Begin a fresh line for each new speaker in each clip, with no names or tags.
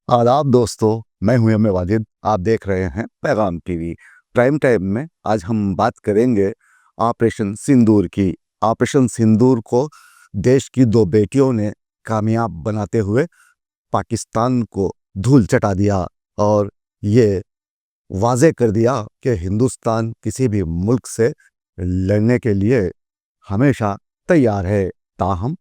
आदाब दोस्तों, मैं हूं एम ए वाजिद। आप देख रहे हैं पैगाम टीवी। प्राइम टाइम में आज हम बात करेंगे ऑपरेशन सिंदूर की। ऑपरेशन सिंदूर को देश की दो बेटियों ने कामयाब बनाते हुए पाकिस्तान को धूल चटा दिया और ये वाज़े कर दिया कि हिंदुस्तान किसी भी मुल्क से लड़ने के लिए हमेशा तैयार है। ताहम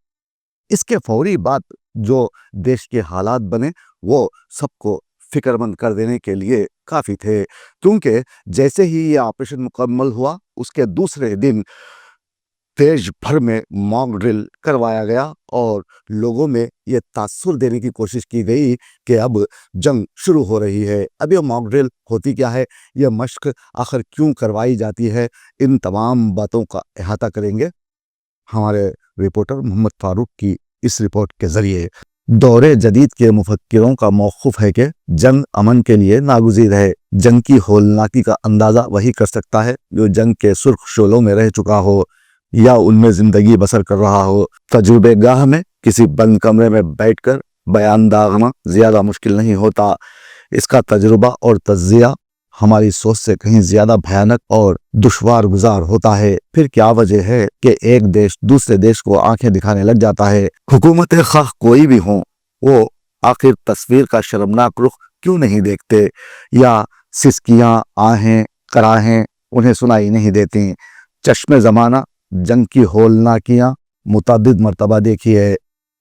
इसके फौरी बाद जो देश के हालात बने वो सबको फिक्रमंद कर देने के लिए काफ़ी थे, क्योंकि जैसे ही ये ऑपरेशन मुकम्मल हुआ उसके दूसरे दिन देश भर में मॉक ड्रिल करवाया गया और लोगों में ये तासुर देने की कोशिश की गई कि अब जंग शुरू हो रही है। अब ये मॉक ड्रिल होती क्या है, ये मश्क आखिर क्यों करवाई जाती है, इन तमाम बातों का अहाता करेंगे हमारे रिपोर्टर मोहम्मद फारूक की इस रिपोर्ट के ज़रिए। दौरे जदीद के मुफक्किरों का मौक़िफ़ है कि जंग अमन के लिए नागुज़ीर है। जंग की होलनाकी का अंदाज़ा वही कर सकता है जो जंग के सुर्ख शोलों में रह चुका हो या उनमें ज़िंदगी बसर कर रहा हो। तजुर्बेगाह में किसी बंद कमरे में बैठकर बयान दागना ज़्यादा मुश्किल नहीं होता। इसका तजुर्बा और तज्ज़िया हमारी सोच से कहीं ज़्यादा भयानक और दुश्वार गुजार होता है। फिर क्या वजह है कि एक देश दूसरे देश को आंखें दिखाने लग जाता है? हुकूमत खाह कोई भी हो, वो आखिर तस्वीर का शर्मनाक रुख क्यों नहीं देखते, या सिसकियाँ आहें कराहें उन्हें सुनाई नहीं देती? चश्मे ज़माना जंग की होलनाकियाँ मुतअद्दिद मरतबा देखी है।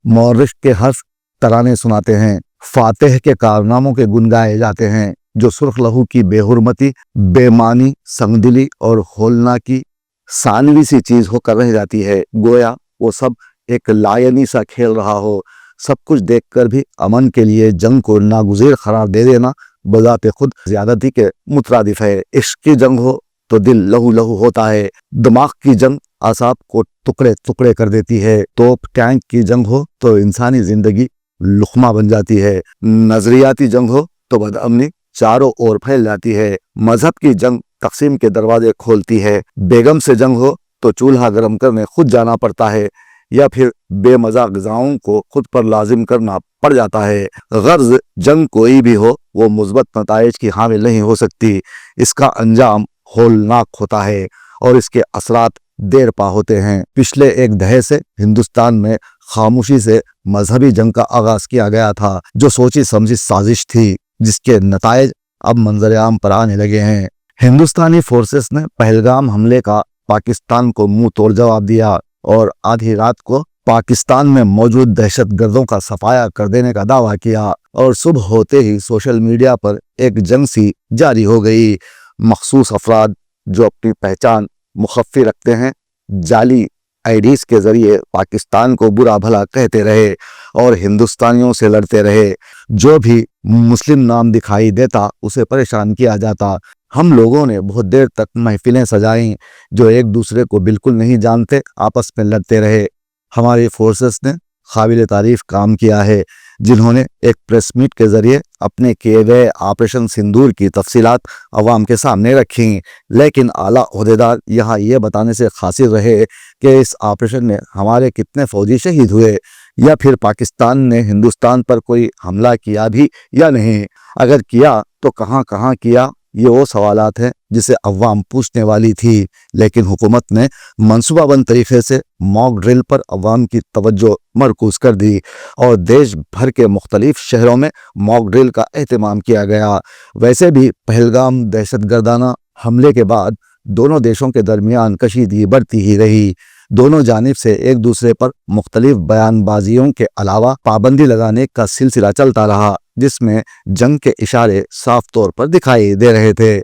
मौरिख के हर्फ तराने सुनाते हैं, फातेह के कारनामों के गुन गाए जाते हैं। जो सुर्ख लहू की बेहुरमती, बेमानी, संगदिली और होलनाकी सानवी सी चीज़ होकर रह जाती है, गोया वो सब एक लायनी सा खेल रहा हो। सब कुछ देखकर भी अमन के लिए जंग को नागुज़ीर करार दे देना बज़ाते खुद ज़्यादती के मुतरादिफ है। इश्क की जंग हो तो दिल लहू लहू होता है, दिमाग की जंग आसाब को टुकड़े टुकड़े कर देती है, तोप टैंक की जंग हो तो इंसानी ज़िंदगी लुक़मा बन जाती है, नज़रियाती जंग हो तो बदअमनी चारों ओर फैल जाती है, मजहब की जंग तकसीम के दरवाजे खोलती है, बेगम से जंग हो तो चूल्हा गर्म करने खुद जाना पड़ता है, या फिर बेमज़ा ग़िज़ाओं को खुद पर लाजिम करना पड़ जाता है। गर्ज़ जंग कोई भी हो वो मुस्बत नताइज की हामिल नहीं हो सकती। इसका अंजाम होलनाक होता है और इसके असरात देर पा होते हैं। पिछले एक दहाके से हिंदुस्तान में खामोशी से मजहबी जंग का आगाज़ किया गया था, जो सोची समझी साजिश थी, जिसके नताइज अब मंजर आम पर आने लगे हैं। हिंदुस्तानी फोर्सेस ने पहलगाम हमले का पाकिस्तान को मुंह तोड़ जवाब दिया और आधी रात को पाकिस्तान में मौजूद दहशतगर्दों का सफाया कर देने का दावा किया और सुबह होते ही सोशल मीडिया पर एक जंग सी जारी हो गई। मखसूस अफराद जो अपनी पहचान मुखफ़ी रखते हैं, जाली आईडीज़ के ज़रिए पाकिस्तान को बुरा भला कहते रहे और हिंदुस्तानियों से लड़ते रहे। जो भी मुस्लिम नाम दिखाई देता उसे परेशान किया जाता। हम लोगों ने बहुत देर तक महफिलें सजाईं, जो एक दूसरे को बिल्कुल नहीं जानते आपस में लड़ते रहे। हमारी फोर्सेस ने काबिल तारीफ काम किया है, जिन्होंने एक प्रेस मीट के ज़रिए अपने किए गए ऑपरेशन सिंदूर की तफसीलात अवाम के सामने रखीं, लेकिन आला ओहदेदार यहाँ ये बताने से कासिर रहे कि इस ऑपरेशन में हमारे कितने फ़ौजी शहीद हुए, या फिर पाकिस्तान ने हिंदुस्तान पर कोई हमला किया भी या नहीं। अगर किया तो कहाँ कहाँ किया, ये वो सवालात हैं जिसे अवाम पूछने वाली थी, लेकिन हुकूमत ने मंसूबाबंद तरीके से मॉक ड्रिल पर अवाम की तवज्जो मरकूज़ कर दी और देश भर के मुख्तलिफ शहरों में मॉक ड्रिल का एहतमाम किया गया। वैसे भी पहलगाम दहशतगर्दाना हमले के बाद दोनों देशों के दरमियान कशीदगी बढ़ती ही रही। दोनों जानिब से एक दूसरे पर मुख्तलिफ बयानबाजियों के अलावा पाबंदी लगाने का सिलसिला चलता रहा, जिसमें जंग के इशारे साफ तौर पर दिखाई दे रहे थे।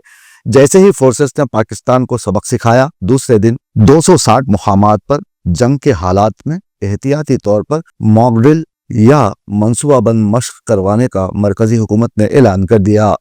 जैसे ही फोर्सेस ने पाकिस्तान को सबक सिखाया, दूसरे दिन 260 मुकामात पर जंग के हालात में एहतियाती तौर पर मॉक ड्रिल या मंसूबाबंद मश्क करवाने का मरकजी हुकूमत ने ऐलान कर दिया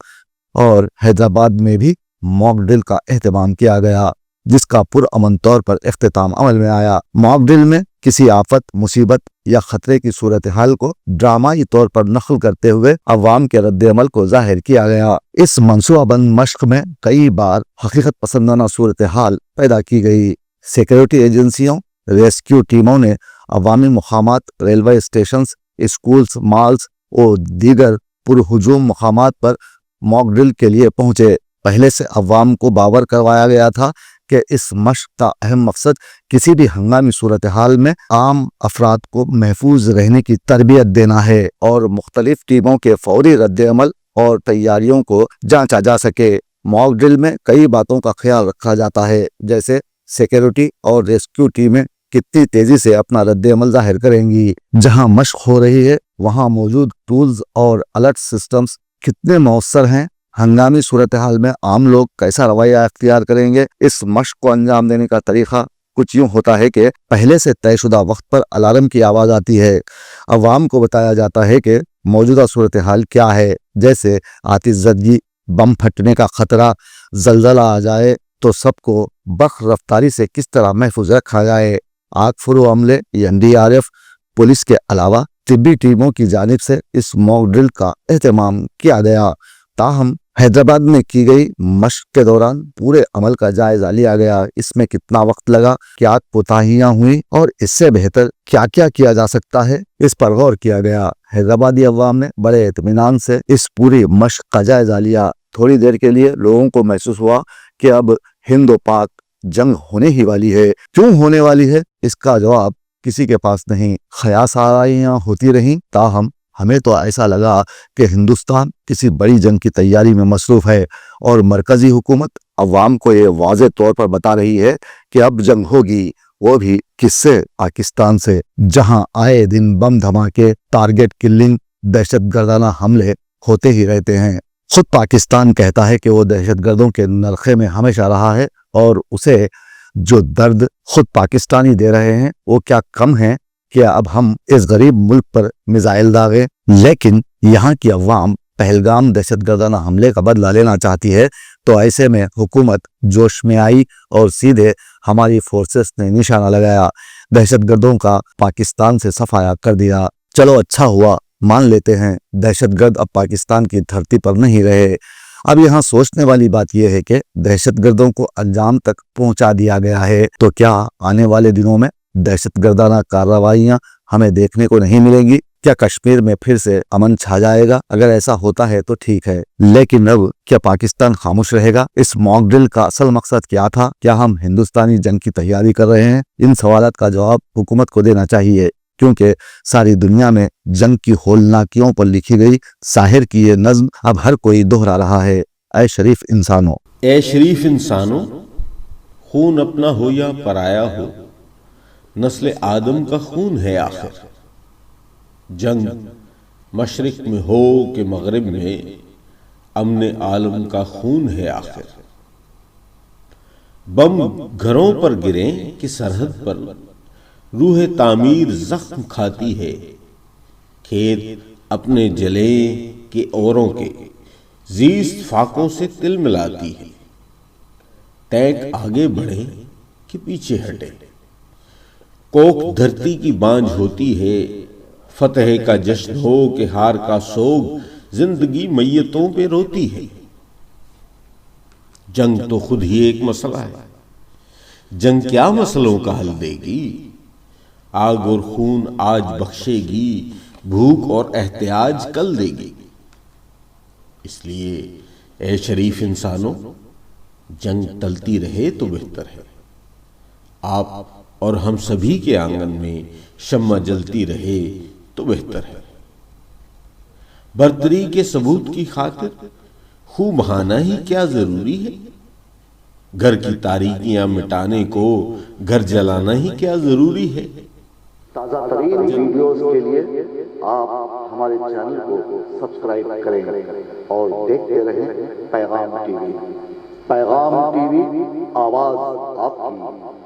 और हैदराबाद में भी मॉक ड्रिल का एहतमाम किया गया, जिसका पुरअमन तौर पर इख्तिताम अमल में आया। मॉक ड्रिल में किसी आफत, मुसीबत या खतरे की सूरत हाल को ड्रामाई तौर पर नकल करते हुए अवाम के रद्द अमल को जाहिर किया गया। इस मंसूबाबंद मश्क में कई बार हकीकत पसंदाना सूरत हाल पैदा की गई। सिक्योरिटी एजेंसियों, रेस्क्यू टीमों ने अवामी मुकामात, रेलवे स्टेशन, स्कूल्स, मॉल्स और दीगर पुरहुजूम मकामात पर मॉक ड्रिल के लिए पहुंचे। पहले से अवाम को बावर करवाया गया था कि इस मश्क का अहम मकसद किसी भी हंगामी सूरत हाल में आम अफराद को महफूज रहने की तरबियत देना है और मुख्तलिफ टीमों के फौरी रद्द अमल और तैयारियों को जांचा जा सके। मॉक ड्रिल में कई बातों का ख्याल रखा जाता है, जैसे सिक्योरिटी और रेस्क्यू टीमें कितनी तेजी से अपना रद्द अमल जाहिर करेंगी, जहां मश्क हो रही है वहां मौजूद टूल्स और अलर्ट सिस्टम्स कितने मौसर हैं, हंगामी सूरत हाल में आम लोग कैसा रवैया अख्तियार करेंगे। इस मश्क को अंजाम देने का तरीका कुछ यूं होता है कि पहले से तयशुदा वक्त पर अलार्म की आवाज़ आती है। अवाम को बताया जाता है कि मौजूदा सूरत हाल क्या है, जैसे आतिशज़दगी, बम फटने का खतरा, जलजला आ जाए तो सबको बख रफ्तारी से किस तरह महफूज रखा जाए। आग फुरो अमले NDRF पुलिस के अलावा तिब्बी टीमों की जानिब से इस मॉक ड्रिल का एहतमाम किया गया। ताहम हैदराबाद में की गई मश्क के दौरान पूरे अमल का जायजा लिया गया। इसमें कितना वक्त लगा, क्या कोताहियां हुई और इससे बेहतर क्या क्या किया जा सकता है, इस पर गौर किया गया। हैदराबादी अवाम ने बड़े इत्मीनान से इस पूरी मश्क का जायजा लिया। थोड़ी देर के लिए लोगों को महसूस हुआ कि अब हिंदो पाक जंग होने ही वाली है। क्यों होने वाली है, इसका जवाब किसी के पास नहीं। ख्यासाराइयां होती रहीं, ताहम हमें तो ऐसा लगा कि हिंदुस्तान किसी बड़ी जंग की तैयारी में मसरूफ है और मरकजी हुकूमत अवाम को ये वाज़े तौर पर बता रही है कि अब जंग होगी, वो भी किससे, पाकिस्तान से, जहां आए दिन बम धमाके, टारगेट किलिंग, दहशतगर्दाना हमले होते ही रहते हैं। खुद पाकिस्तान कहता है कि वो दहशतगर्दों के नरखे में हमेशा रहा है और उसे जो दर्द खुद पाकिस्तानी दे रहे हैं वो क्या कम है कि अब हम इस गरीब मुल्क पर मिसाइल दागे। लेकिन यहाँ की अवाम पहलगाम दहशतगर्दाना हमले का बदला लेना चाहती है, तो ऐसे में हुकूमत जोश में आई और सीधे हमारी फोर्सेस ने निशाना लगाया, दहशतगर्दों का पाकिस्तान से सफाया कर दिया। चलो अच्छा हुआ, मान लेते हैं दहशतगर्द अब पाकिस्तान की धरती पर नहीं रहे। अब यहाँ सोचने वाली बात यह है कि दहशतगर्दों को अंजाम तक पहुंचा दिया गया है, तो क्या आने वाले दिनों में दहशतगर्दाना कार्रवाइयां हमें देखने को नहीं मिलेंगी? क्या कश्मीर में फिर से अमन छा जाएगा? अगर ऐसा होता है तो ठीक है, लेकिन अब क्या पाकिस्तान खामोश रहेगा? इस मॉक ड्रिल का असल मकसद क्या था? क्या हम हिंदुस्तानी जंग की तैयारी कर रहे हैं? इन सवालों का जवाब हुकूमत को देना चाहिए, क्योंकि सारी दुनिया में जंग की होलनाकियों पर लिखी गई साहिर की ये नज्म अब हर कोई दोहरा रहा है। ऐ शरीफ इंसानों,
ए शरीफ इंसानों, खून अपना हो या पराया हो, नस्ल आदम का खून है आखिर। जंग मशरिक में हो कि मगरिब में, अमने आलम का खून है आखिर। बम घरों पर गिरे कि सरहद पर, रूह तामीर जख्म खाती है। खेत अपने जले के औरों के, जीस्त फाकों से तिल मिलाती है। टैंक आगे बढ़े कि पीछे हटे, कोख धरती की बांझ होती है। फतह का जश्न हो कि हार का सोग, जिंदगी मैयतों पे रोती है। जंग तो खुद ही एक मसला है, जंग क्या मसलों का हल देगी। आग और खून आज बख्शेगी, भूख और एहतियाज कल देगी। इसलिए ए शरीफ इंसानों, जंग टलती रहे तो बेहतर है। आप और हम सभी के आंगन में शम्मा जलती रहे तो बेहतर है। बर्तरी के सबूत की खातिर खूब बहाना ही क्या जरूरी है। घर की तारीकियां मिटाने को घर जलाना ही क्या जरूरी है।
ताज़ा तरीन वीडियोस के लिए आप हमारे चैनल को सब्सक्राइब करें और देखते रहें पैगाम टीवी। पैगाम टीवी, आवाज आपकी।